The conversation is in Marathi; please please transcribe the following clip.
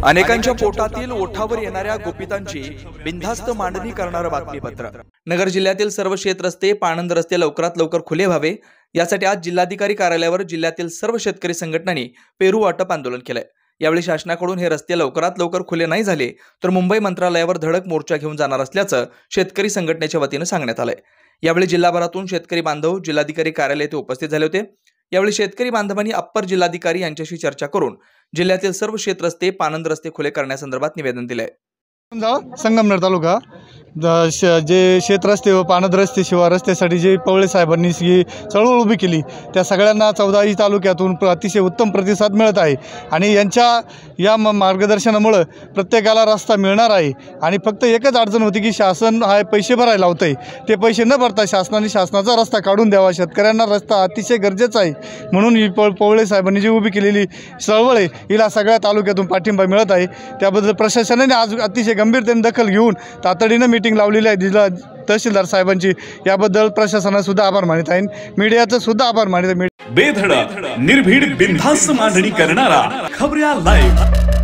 अनेकांच्या पोटातील ओठावर येणाऱ्या गुपितांची बिनधास्त मांडणी करणारं बातमीपत्र। नगर जिल्ह्यातील सर्व शेत रस्ते, पाणंद रस्ते लवकरात लवकर खुले व्हावे यासाठी आज जिल्हाधिकारी कार्यालयावर जिल्ह्यातील सर्व शेतकरी संघटनांनी पेरू वाटप आंदोलन केलंय। यावेळी शासनाकडून हे रस्ते लवकरात लवकर खुले नाही झाले तर मुंबई मंत्रालयावर धडक मोर्चा घेऊन जाणार असल्याचं शेतकरी संघटनेच्या वतीने सांगण्यात आलंय। यावेळी जिल्हाभरातून शेतकरी बांधव जिल्हाधिकारी कार्यालय येथे उपस्थित झाले होते। यावेळी शेतकरी बांधवांनी अप्पर जिल्हाधिकारी यांच्याशी चर्चा करून जिल्ह्यातील सर्व शेत रस्ते, पाणंद रस्ते खुले करण्यासंदर्भात निवेदन दिले। संगमनेर तालुका जे शेत रस्ते व पाणंद रस्ते शिवार रस्त्यासाठी जे पवळे साहेबांनी ही चळवळ उभी केली त्या सगळ्यांना 14 तालुक्यातून अतिशय उत्तम प्रतिसाद मिळत आहे आणि यांच्या या मार्गदर्शनामुळे प्रत्येकाला रस्ता मिळणार आहे। आणि फक्त एकच अडचण होती की शासन हा पैसे भरायला लावतंय, ते पैसे न भरता शासनाचा रस्ता काढून द्यावा, शेतकऱ्यांना रस्ता अतिशय गरजेचा आहे। म्हणून ही पवळे साहेबांनी जी उभी केलेली चळवळ आहे हिला सगळ्या तालुक्यातून पाठिंबा मिळत आहे। त्याबद्दल प्रशासनाने आज अतिशय गंभीरतेने दखल घेऊन तातडीने मीटिंग लावलेली आहे जिल्हा तहसीलदार साहेबांची। याबद्दल प्रशासनाचा सुद्धा आभार मानित आहे, मीडियाचा सुद्धा आभार मानित आहे। बेधडक निर्भीड बिनधास्त मांडणी करणारा खबऱ्या लाईव्ह।